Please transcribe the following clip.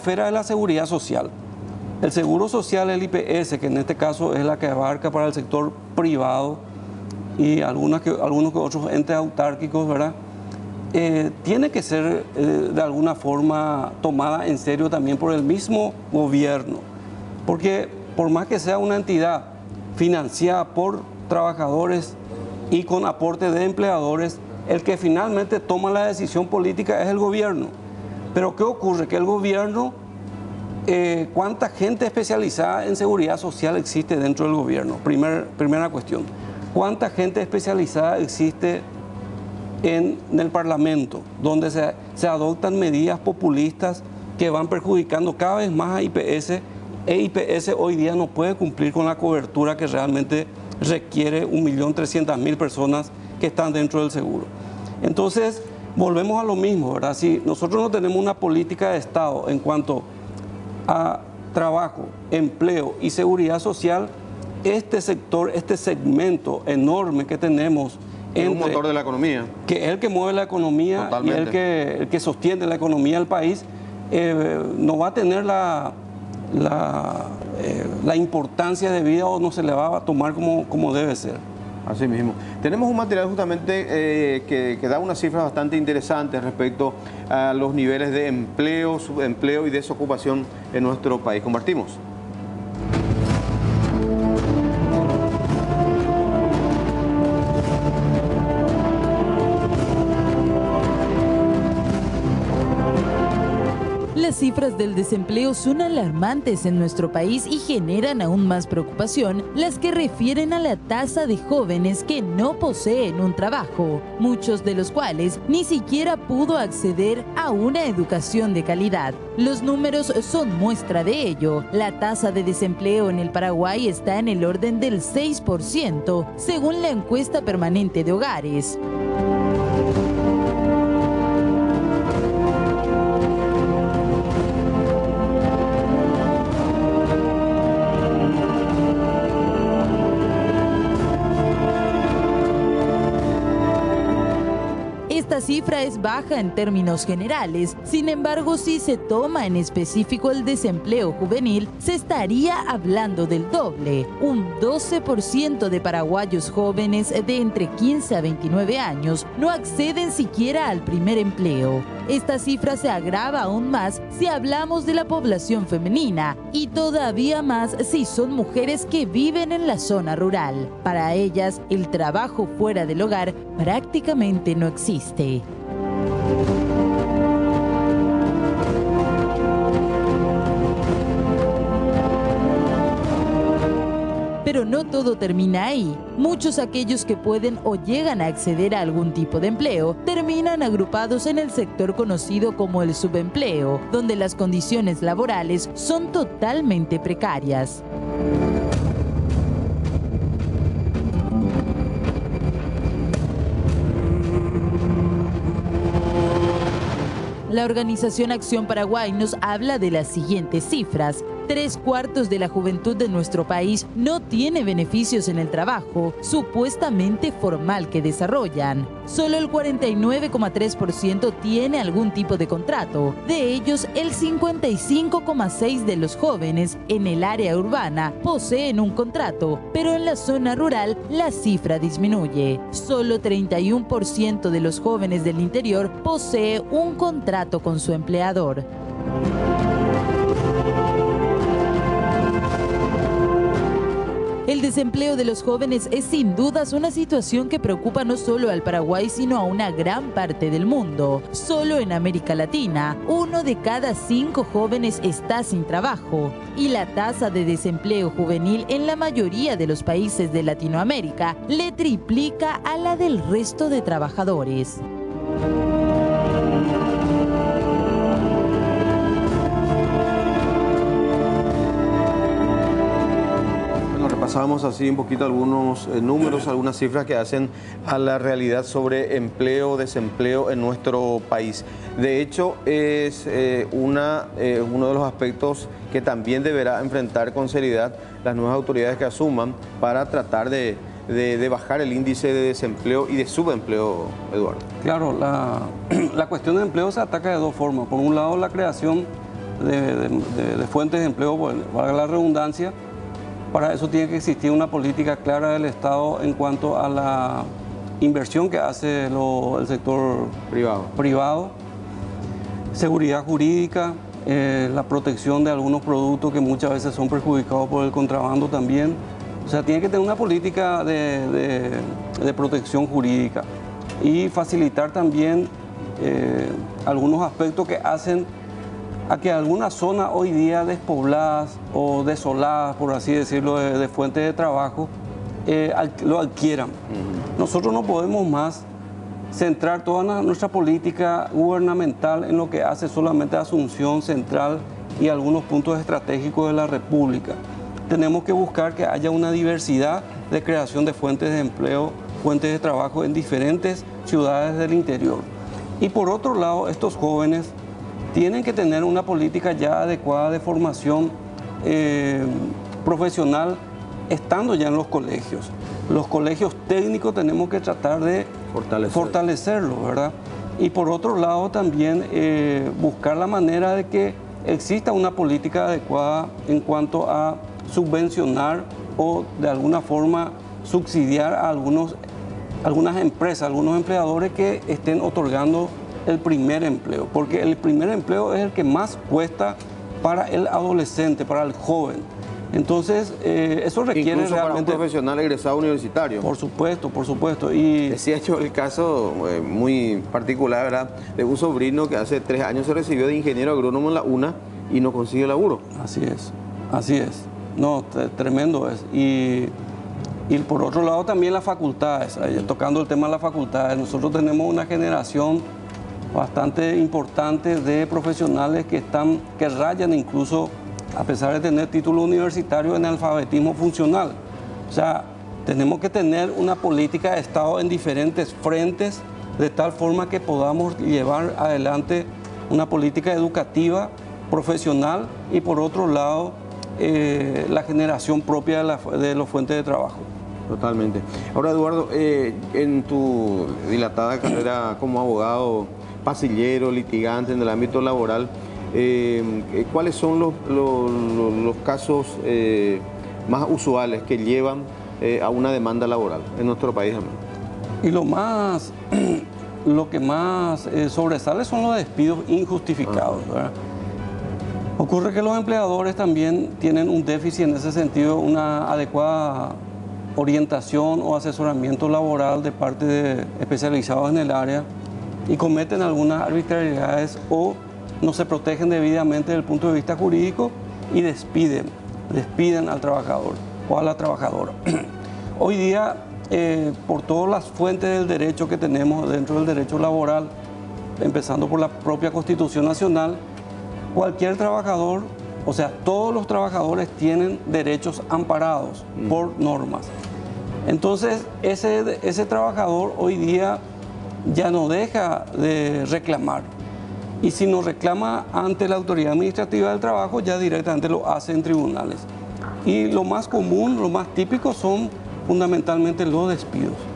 esfera de la seguridad social. El seguro social, el IPS, que en este caso es la que abarca para el sector privado y algunos que otros entes autárquicos, ¿verdad? Tiene que ser de alguna forma tomada en serio también por el mismo gobierno, porque por más que sea una entidad financiada por trabajadores y con aporte de empleadores, el que finalmente toma la decisión política es el gobierno. Pero ¿qué ocurre? Que el gobierno, ¿cuánta gente especializada en seguridad social existe dentro del gobierno? Primera cuestión. ¿Cuánta gente especializada existe en el Parlamento, donde se adoptan medidas populistas que van perjudicando cada vez más a IPS? IPS hoy día no puede cumplir con la cobertura que realmente requiere 1.300.000 personas que están dentro del seguro. Entonces, volvemos a lo mismo, ¿verdad? Si nosotros no tenemos una política de Estado en cuanto a trabajo, empleo y seguridad social, este sector, este segmento enorme que tenemos, es un motor de la economía, que es el que mueve la economía. Totalmente. Y el que sostiene la economía del país, no va a tener la importancia debida o no se le va a tomar como debe ser. Así mismo. Tenemos un material justamente que da unas cifras bastante interesantes respecto a los niveles de empleo, subempleo y desocupación en nuestro país. Compartimos. Las cifras del desempleo son alarmantes en nuestro país y generan aún más preocupación las que refieren a la tasa de jóvenes que no poseen un trabajo, muchos de los cuales ni siquiera pudo acceder a una educación de calidad. Los números son muestra de ello. La tasa de desempleo en el Paraguay está en el orden del 6%, según la encuesta permanente de hogares. Esta cifra es baja en términos generales, sin embargo, si se toma en específico el desempleo juvenil, se estaría hablando del doble. Un 12% de paraguayos jóvenes de entre 15 a 29 años no acceden siquiera al primer empleo. Esta cifra se agrava aún más si hablamos de la población femenina y todavía más si son mujeres que viven en la zona rural. Para ellas, el trabajo fuera del hogar prácticamente no existe. Pero no todo termina ahí. Muchos aquellos que pueden o llegan a acceder a algún tipo de empleo terminan agrupados en el sector conocido como el subempleo, donde las condiciones laborales son totalmente precarias. La organización Acción Paraguay nos habla de las siguientes cifras. 3/4 de la juventud de nuestro país no tiene beneficios en el trabajo supuestamente formal que desarrollan. Solo el 49,3% tiene algún tipo de contrato. De ellos, el 55,6% de los jóvenes en el área urbana poseen un contrato, pero en la zona rural la cifra disminuye. Solo 31% de los jóvenes del interior posee un contrato con su empleador. El desempleo de los jóvenes es sin dudas una situación que preocupa no solo al Paraguay, sino a una gran parte del mundo. Solo en América Latina, 1 de cada 5 jóvenes está sin trabajo. Y la tasa de desempleo juvenil en la mayoría de los países de Latinoamérica le triplica a la del resto de trabajadores. Pasábamos así un poquito algunos números, algunas cifras que hacen a la realidad sobre empleo, desempleo en nuestro país. De hecho, es uno de los aspectos que también deberá enfrentar con seriedad las nuevas autoridades que asuman para tratar de bajar el índice de desempleo y de subempleo, Eduardo. Claro, la cuestión de empleo se ataca de dos formas. Por un lado, la creación de fuentes de empleo, pues, valga la redundancia. Para eso tiene que existir una política clara del Estado en cuanto a la inversión que hace el sector privado, seguridad jurídica, la protección de algunos productos que muchas veces son perjudicados por el contrabando también. O sea, tiene que tener una política de protección jurídica y facilitar también algunos aspectos que hacen a que algunas zonas hoy día despobladas o desoladas, por así decirlo, de fuentes de trabajo, lo adquieran. Nosotros no podemos más centrar toda nuestra política gubernamental en lo que hace solamente Asunción Central y algunos puntos estratégicos de la República. Tenemos que buscar que haya una diversidad de creación de fuentes de empleo, fuentes de trabajo en diferentes ciudades del interior. Y por otro lado, estos jóvenes tienen que tener una política ya adecuada de formación profesional estando ya en los colegios. Los colegios técnicos tenemos que tratar de fortalecerlo, ¿verdad? Y por otro lado también buscar la manera de que exista una política adecuada en cuanto a subvencionar o de alguna forma subsidiar a algunas empresas, algunos empleadores que estén otorgando el primer empleo, porque el primer empleo es el que más cuesta para el adolescente, para el joven. Entonces, eso requiere incluso realmente... para un profesional egresado universitario. Por supuesto. Y decía yo el caso muy particular, ¿verdad?, de un sobrino que hace 3 años se recibió de ingeniero agrónomo en la UNA y no consigue laburo. Así es. No, tremendo es. Y por otro lado también las facultades, tocando el tema de las facultades, nosotros tenemos una generación bastante importante de profesionales que rayan incluso, a pesar de tener título universitario, en alfabetismo funcional. O sea, tenemos que tener una política de Estado en diferentes frentes, de tal forma que podamos llevar adelante una política educativa, profesional y por otro lado la generación propia de las fuentes de trabajo. Totalmente. Ahora, Eduardo, en tu dilatada carrera como abogado, pasillero, litigante en el ámbito laboral, ¿cuáles son los casos más usuales que llevan a una demanda laboral en nuestro país? Y lo que más sobresale son los despidos injustificados, ¿verdad? Ocurre que los empleadores también tienen un déficit en ese sentido, una adecuada orientación o asesoramiento laboral de parte de especializados en el área y cometen algunas arbitrariedades o no se protegen debidamente desde el punto de vista jurídico y despiden al trabajador o a la trabajadora. Hoy día, por todas las fuentes del derecho que tenemos dentro del derecho laboral, empezando por la propia Constitución Nacional, cualquier trabajador, o sea, todos los trabajadores tienen derechos amparados por normas. Entonces, ese trabajador hoy día ya no deja de reclamar. Y si no reclama ante la autoridad administrativa del trabajo, ya directamente lo hace en tribunales. Y lo más común, lo más típico son fundamentalmente los despidos.